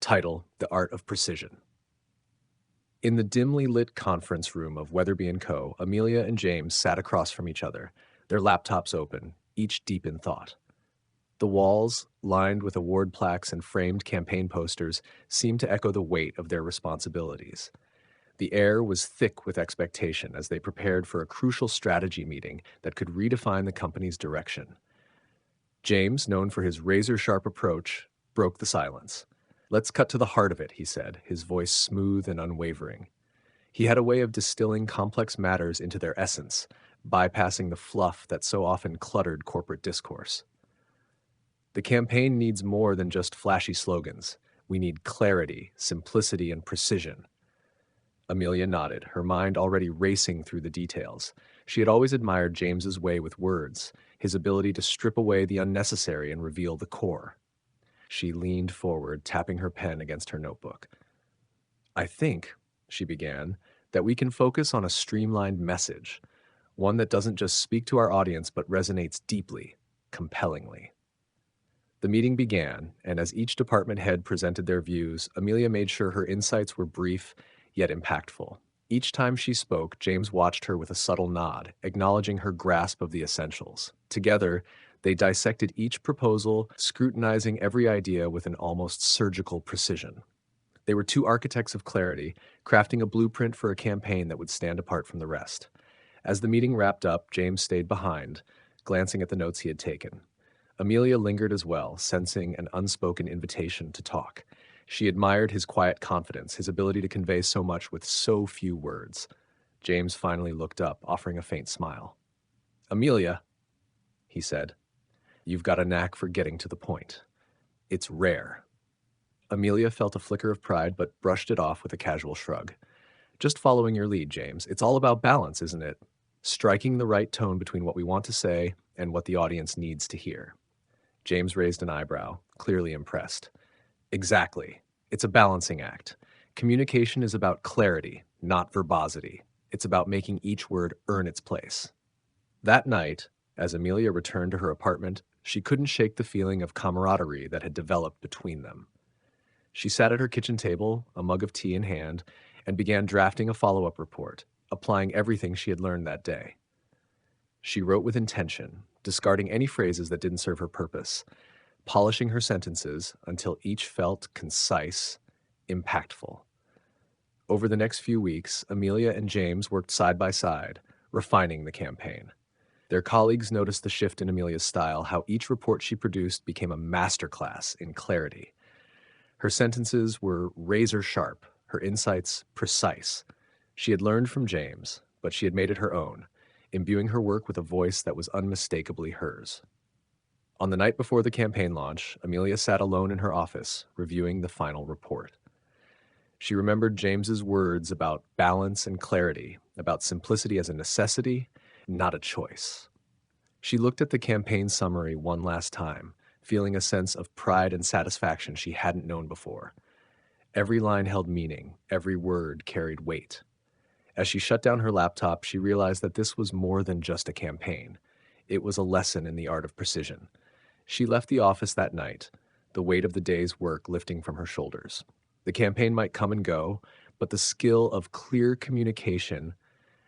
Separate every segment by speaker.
Speaker 1: Title: The Art of Precision. In the dimly lit conference room of Wetherby Co., Amelia and James sat across from each other, their laptops open, each deep in thought. The walls, lined with award plaques and framed campaign posters, seemed to echo the weight of their responsibilities. The air was thick with expectation as they prepared for a crucial strategy meeting that could redefine the company's direction. James, known for his razor-sharp approach, broke the silence. "Let's cut to the heart of it," he said, his voice smooth and unwavering. He had a way of distilling complex matters into their essence, bypassing the fluff that so often cluttered corporate discourse. The campaign needs more than just flashy slogans. We need clarity, simplicity, and precision. Amelia nodded, her mind already racing through the details. She had always admired James's way with words, his ability to strip away the unnecessary and reveal the core. She leaned forward, tapping her pen against her notebook. "I think," she began, "that we can focus on a streamlined message, one that doesn't just speak to our audience but resonates deeply, compellingly." The meeting began, and as each department head presented their views, Amelia made sure her insights were brief yet impactful. Each time she spoke, James watched her with a subtle nod, acknowledging her grasp of the essentials. Together, they dissected each proposal, scrutinizing every idea with an almost surgical precision. They were two architects of clarity, crafting a blueprint for a campaign that would stand apart from the rest. As the meeting wrapped up, James stayed behind, glancing at the notes he had taken. Amelia lingered as well, sensing an unspoken invitation to talk. She admired his quiet confidence, his ability to convey so much with so few words. James finally looked up, offering a faint smile. "Amelia," he said, "you've got a knack for getting to the point. It's rare." Amelia felt a flicker of pride, but brushed it off with a casual shrug. "Just following your lead, James. It's all about balance, isn't it? Striking the right tone between what we want to say and what the audience needs to hear." James raised an eyebrow, clearly impressed. "Exactly. It's a balancing act. Communication is about clarity, not verbosity. It's about making each word earn its place." That night, as Amelia returned to her apartment, she couldn't shake the feeling of camaraderie that had developed between them. She sat at her kitchen table, a mug of tea in hand, and began drafting a follow-up report, applying everything she had learned that day. She wrote with intention, discarding any phrases that didn't serve her purpose, polishing her sentences until each felt concise, impactful. Over the next few weeks, Amelia and James worked side by side, refining the campaign. Their colleagues noticed the shift in Amelia's style, how each report she produced became a masterclass in clarity. Her sentences were razor sharp, her insights precise. She had learned from James, but she had made it her own, imbuing her work with a voice that was unmistakably hers. On the night before the campaign launch, Amelia sat alone in her office, reviewing the final report. She remembered James's words about balance and clarity, about simplicity as a necessity, not a choice. She looked at the campaign summary one last time, feeling a sense of pride and satisfaction she hadn't known before. Every line held meaning, every word carried weight. As she shut down her laptop, she realized that this was more than just a campaign. It was a lesson in the art of precision. She left the office that night, the weight of the day's work lifting from her shoulders. The campaign might come and go, but the skill of clear communication,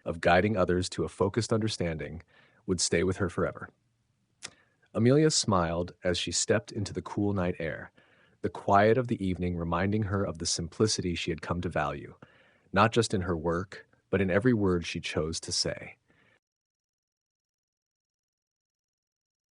Speaker 1: of guiding others to a focused understanding, would stay with her forever. Amelia smiled as she stepped into the cool night air, the quiet of the evening reminding her of the simplicity she had come to value, not just in her work, but in every word she chose to say.